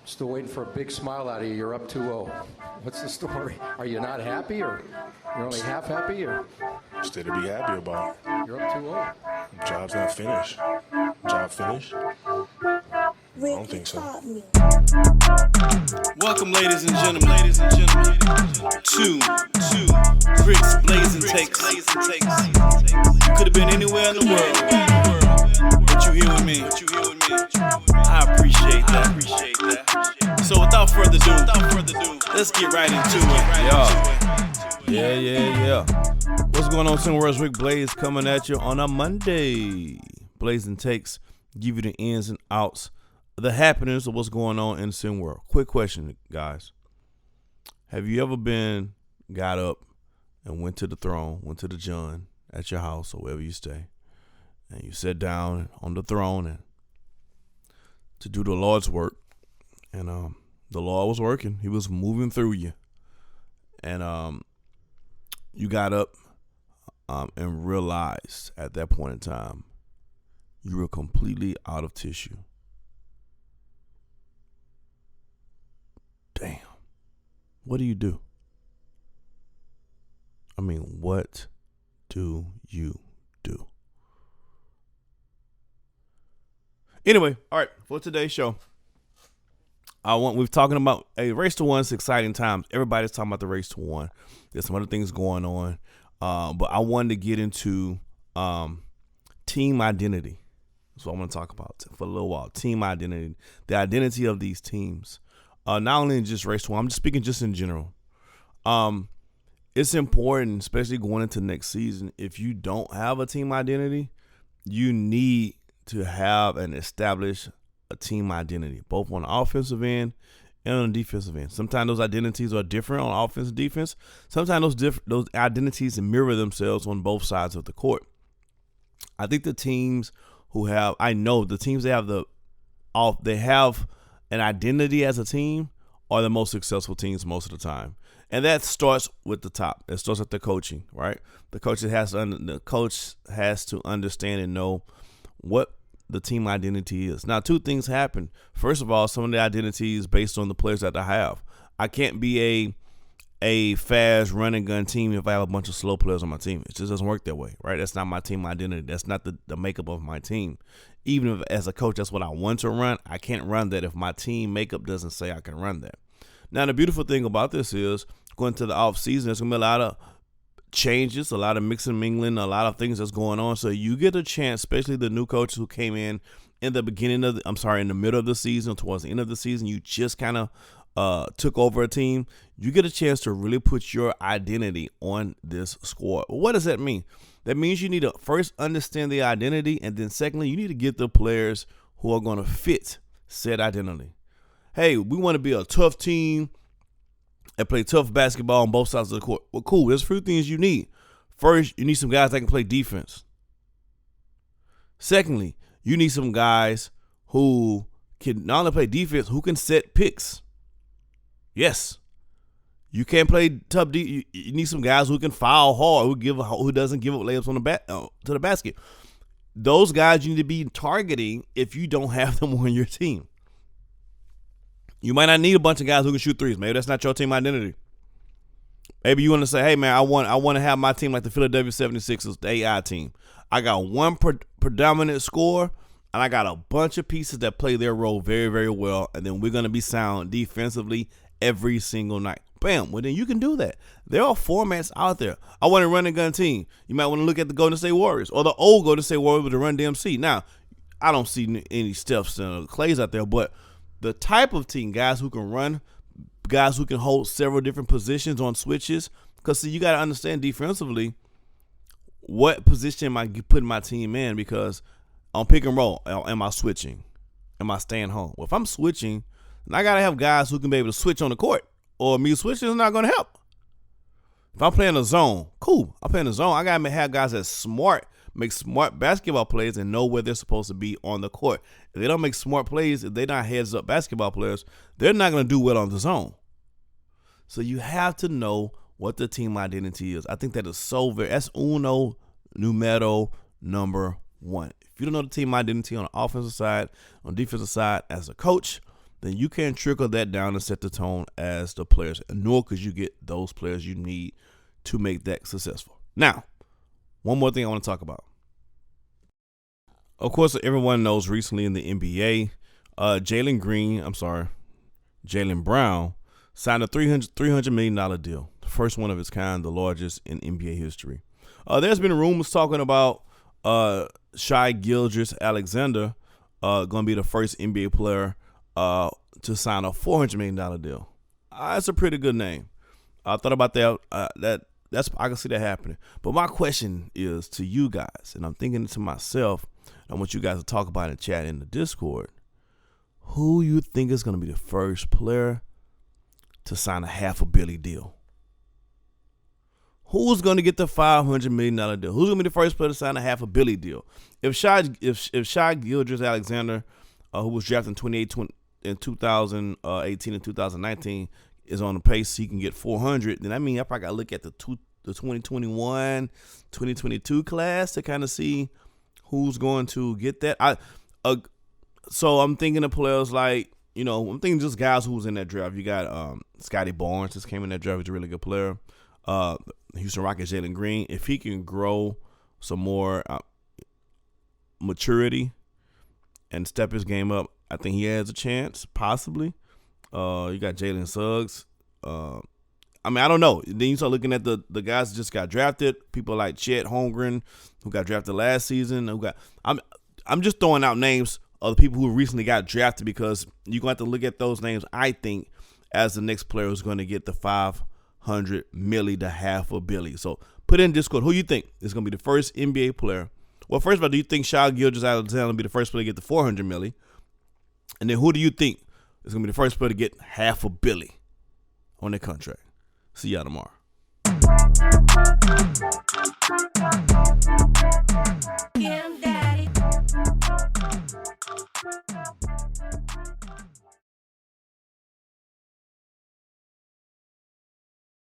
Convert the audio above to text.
Still waiting for a big smile out of you. You're up 2-0. What's the story? Are you not happy, or you're only half happy, or? Still to be happy about. You're up 2-0. Job's not finished. Job finished? I don't think so. Welcome, ladies and gentlemen, to Bricks Blazing Takes. You could have been anywhere in the world, but you here with me. I appreciate that. So without further ado, let's get right into it. Yeah. What's going on, SimWorld? Rick Blaze coming at you on a Monday. Blazing Takes, give you the ins and outs, the happenings of what's going on in SimWorld. Quick question, guys. Have you ever got up and went to the throne, went to the John at your house or wherever you stay, and you sat down on the throne and to do the Lord's work, and the Lord was working. He was moving through you, and you got up and realized at that point in time you were completely out of tissue. Damn. What do you do? I mean, what do you do? Anyway, all right, for today's show, we're talking about a race to one. It's exciting times. Everybody's talking about the race to one. There's some other things going on, but I wanted to get into team identity. That's what I want to talk about for a little while. Team identity, the identity of these teams. Not only in just race to one, I'm just speaking just in general. It's important, especially going into next season. If you don't have a team identity, you need to have and establish a team identity, both on the offensive end and on the defensive end. Sometimes those identities are different on offense and defense. Sometimes those identities mirror themselves on both sides of the court. I think the teams they have an identity as a team are the most successful teams most of the time. And that starts with the top. It starts with the coaching, right? The coach has to understand and know what the team identity is. Now, two things happen. First of all, some of the identity is based on the players that I have. I can't be a fast running gun team if I have a bunch of slow players on my team. It just doesn't work that way, right? That's not my team identity. That's not the makeup of my team. Even if as a coach, that's what I want to run, I can't run that if my team makeup doesn't say I can run that. Now, the beautiful thing about this is going to the off season, there's going to be a lot of changes, a lot of mixing and mingling, a lot of things that's going on. So you get a chance, especially the new coaches who came in the middle of the season, towards the end of the season, you just kind of took over a team. You get a chance to really put your identity on this squad. What does that mean? That means you need to first understand the identity, and then secondly, you need to get the players who are going to fit said identity. Hey, we want to be a tough team and play tough basketball on both sides of the court. Well, cool. There's a few things you need. First, you need some guys that can play defense. Secondly, you need some guys who can not only play defense, who can set picks. Yes. You can't play tough. You need some guys who can foul hard, who doesn't give up layups to the basket. Those guys you need to be targeting if you don't have them on your team. You might not need a bunch of guys who can shoot threes. Maybe that's not your team identity. Maybe you want to say, hey, man, I want to have my team like the Philadelphia 76ers, the AI team. I got one predominant scorer, and I got a bunch of pieces that play their role very, very well, and then we're going to be sound defensively every single night. Bam. Well, then you can do that. There are formats out there. I want a run and gun team. You might want to look at the Golden State Warriors or the old Golden State Warriors with the Run DMC. Now, I don't see any Stephs and Clays out there, but the type of team, guys who can run, guys who can hold several different positions on switches, because see, you got to understand defensively what position am I putting my team in, because on pick and roll, am I switching? Am I staying home? Well, if I'm switching, then I got to have guys who can be able to switch on the court, or me switching is not going to help. If I'm playing a zone, cool. I'm playing a zone. I got to have guys that's smart, make smart basketball plays, and know where they're supposed to be on the court. If they don't make smart plays, if they're not heads-up basketball players, they're not going to do well on the zone. So you have to know what the team identity is. I think that is that's uno numero number one. If you don't know the team identity on the offensive side, on the defensive side, as a coach, then you can trickle that down and set the tone as the players, nor could you get those players you need to make that successful. Now, one more thing I want to talk about. Of course, everyone knows recently in the NBA, Jaylen Brown signed a $300 million deal, the first one of its kind, the largest in NBA history. There's been rumors talking about Shai Gilgeous-Alexander going to be the first NBA player to sign a $400 million deal. That's a pretty good name. I thought about that. I can see that happening. But my question is to you guys, and I'm thinking to myself, I want you guys to talk about it in chat in the Discord. Who you think is going to be the first player to sign a $500 million deal? Who's going to get the $500 million deal? Who's going to be the first player to sign a $500 million deal? If Shai Gilgeous-Alexander, who was drafted in 2018 and 2019, is on the pace he can get 400, then I mean I probably got to look at the 2021, 2022 class to kind of see who's going to get that. So I'm thinking of players like, I'm thinking just guys who was in that draft. You got Scotty Barnes just came in that draft. He's a really good player. Houston Rockets Jalen Green. If he can grow some more maturity and step his game up, I think he has a chance, possibly. You got Jalen Suggs. I don't know. Then you start looking at the guys that just got drafted. People like Chet Holmgren, who got drafted last season. I'm just throwing out names of the people who recently got drafted because you're going to have to look at those names, I think, as the next player who's going to get the $500 million to $500 million. So put in Discord, who you think is going to be the first NBA player? Well, first of all, do you think Shai Gilgeous-Alexander will be the first player to get the $400 million? And then who do you think is going to be the first player to get $500 million on their contract? See y'all tomorrow.